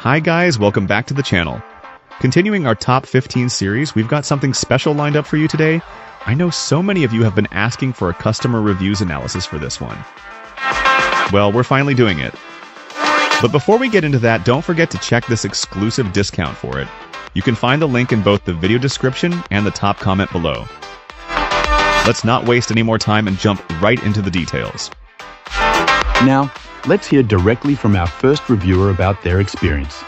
Hi guys, welcome back to the channel. Continuing our top 15 series, we've got something special lined up for you today. I know so many of you have been asking for a customer reviews analysis for this one. Well, we're finally doing it. But before we get into that, don't forget to check this exclusive discount for it. You can find the link in both the video description and the top comment below. Let's not waste any more time and jump right into the details. Now, let's hear directly from our first reviewer about their experience.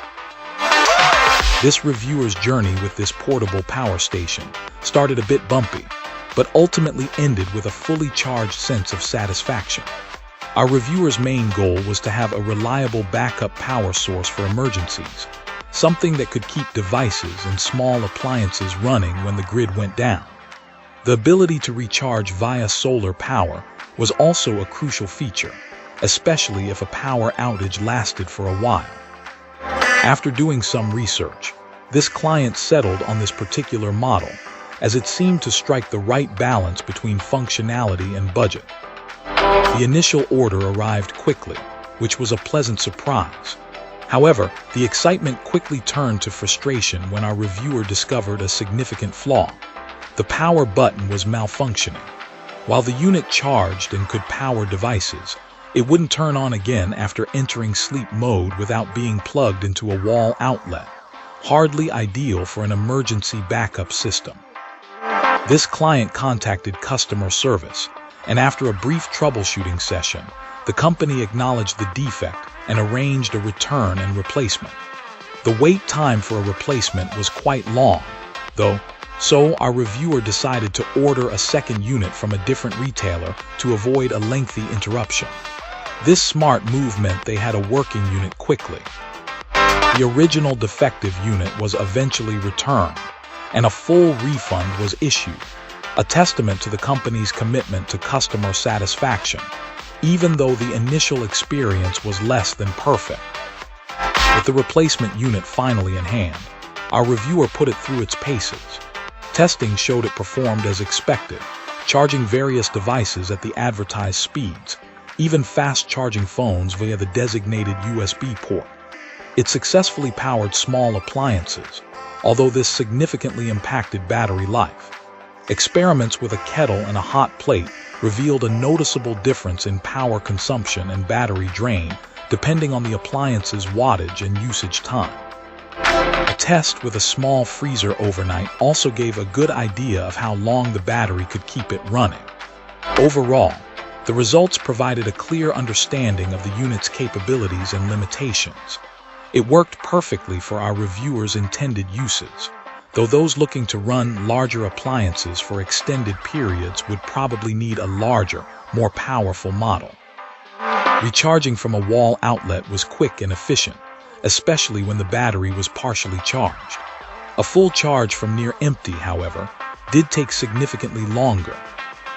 This reviewer's journey with this portable power station started a bit bumpy, but ultimately ended with a fully charged sense of satisfaction. Our reviewer's main goal was to have a reliable backup power source for emergencies, something that could keep devices and small appliances running when the grid went down. The ability to recharge via solar power was also a crucial feature, especially if a power outage lasted for a while. After doing some research, this client settled on this particular model, as it seemed to strike the right balance between functionality and budget. The initial order arrived quickly, which was a pleasant surprise. However, the excitement quickly turned to frustration when our reviewer discovered a significant flaw. The power button was malfunctioning. While the unit charged and could power devices, it wouldn't turn on again after entering sleep mode without being plugged into a wall outlet, hardly ideal for an emergency backup system. This client contacted customer service, and after a brief troubleshooting session, the company acknowledged the defect and arranged a return and replacement. The wait time for a replacement was quite long, though, so our reviewer decided to order a second unit from a different retailer to avoid a lengthy interruption. This smart move meant they had a working unit quickly. The original defective unit was eventually returned, and a full refund was issued, a testament to the company's commitment to customer satisfaction, even though the initial experience was less than perfect. With the replacement unit finally in hand, our reviewer put it through its paces. Testing showed it performed as expected, charging various devices at the advertised speeds, even fast-charging phones via the designated USB port. It successfully powered small appliances, although this significantly impacted battery life. Experiments with a kettle and a hot plate revealed a noticeable difference in power consumption and battery drain, depending on the appliance's wattage and usage time. A test with a small freezer overnight also gave a good idea of how long the battery could keep it running. Overall, the results provided a clear understanding of the unit's capabilities and limitations. It worked perfectly for our reviewer's intended uses, though those looking to run larger appliances for extended periods would probably need a larger, more powerful model. Recharging from a wall outlet was quick and efficient, especially when the battery was partially charged. A full charge from near empty, however, did take significantly longer.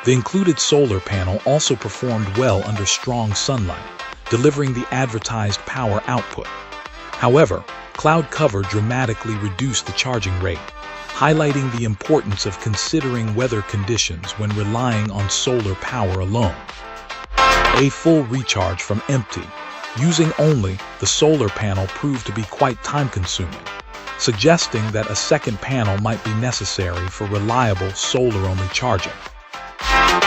The included solar panel also performed well under strong sunlight, delivering the advertised power output. However, cloud cover dramatically reduced the charging rate, highlighting the importance of considering weather conditions when relying on solar power alone. A full recharge from empty, using only the solar panel, proved to be quite time-consuming, suggesting that a second panel might be necessary for reliable solar-only charging.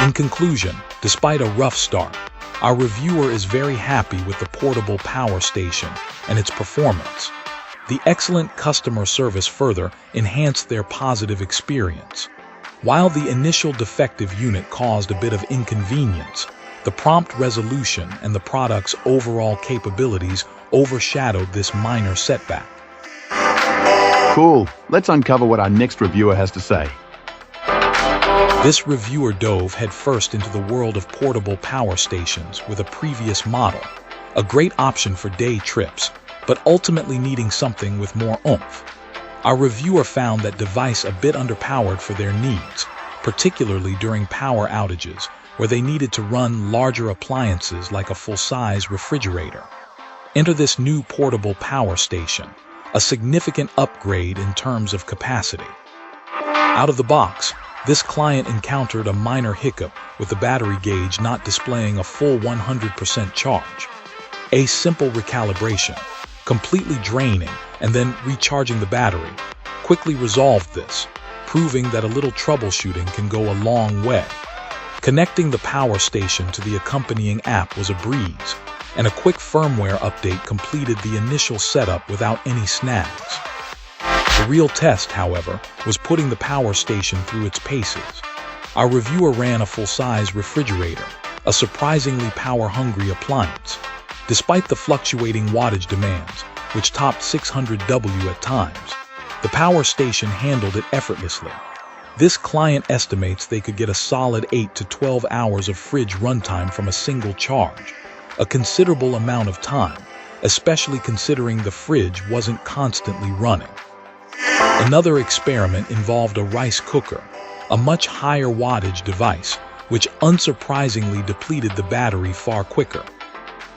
In conclusion, despite a rough start, our reviewer is very happy with the portable power station and its performance. The excellent customer service further enhanced their positive experience. While the initial defective unit caused a bit of inconvenience, the prompt resolution and the product's overall capabilities overshadowed this minor setback. Cool. Let's uncover what our next reviewer has to say. This reviewer dove headfirst into the world of portable power stations with a previous model, a great option for day trips, but ultimately needing something with more oomph. Our reviewer found that device a bit underpowered for their needs, particularly during power outages, where they needed to run larger appliances like a full-size refrigerator. Enter this new portable power station, a significant upgrade in terms of capacity. Out of the box, this client encountered a minor hiccup with the battery gauge not displaying a full 100% charge. A simple recalibration, completely draining and then recharging the battery, quickly resolved this, proving that a little troubleshooting can go a long way. Connecting the power station to the accompanying app was a breeze, and a quick firmware update completed the initial setup without any snags. The real test, however, was putting the power station through its paces. Our reviewer ran a full-size refrigerator, a surprisingly power-hungry appliance. Despite the fluctuating wattage demands, which topped 600 W at times, the power station handled it effortlessly. This client estimates they could get a solid 8 to 12 hours of fridge runtime from a single charge, a considerable amount of time, especially considering the fridge wasn't constantly running. Another experiment involved a rice cooker, a much higher wattage device, which unsurprisingly depleted the battery far quicker.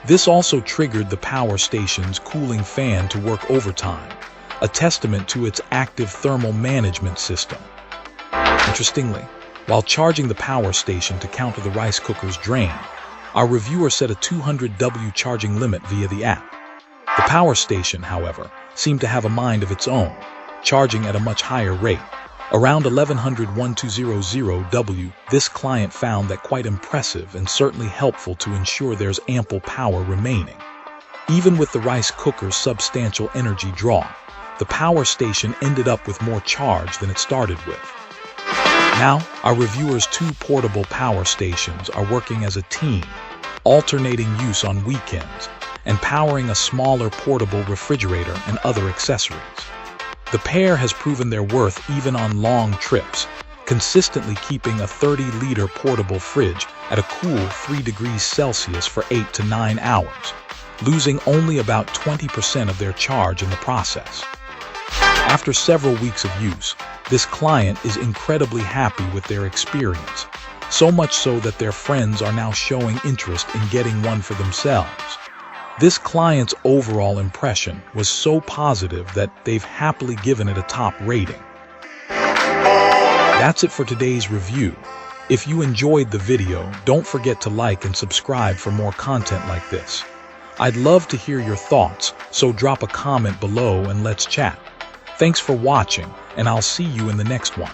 This also triggered the power station's cooling fan to work overtime, a testament to its active thermal management system. Interestingly, while charging the power station to counter the rice cooker's drain, our reviewer set a 200 W charging limit via the app. The power station, however, seemed to have a mind of its own, charging at a much higher rate, around 1100-1200 W. This client found that quite impressive and certainly helpful to ensure there's ample power remaining. Even with the rice cooker's substantial energy draw, the power station ended up with more charge than it started with. Now, our reviewer's two portable power stations are working as a team, alternating use on weekends and powering a smaller portable refrigerator and other accessories. The pair has proven their worth even on long trips, consistently keeping a 30-liter portable fridge at a cool 3 degrees Celsius for 8 to 9 hours, losing only about 20% of their charge in the process. After several weeks of use, this client is incredibly happy with their experience, so much so that their friends are now showing interest in getting one for themselves. This client's overall impression was so positive that they've happily given it a top rating. That's it for today's review. If you enjoyed the video, don't forget to like and subscribe for more content like this. I'd love to hear your thoughts, so drop a comment below and let's chat. Thanks for watching, and I'll see you in the next one.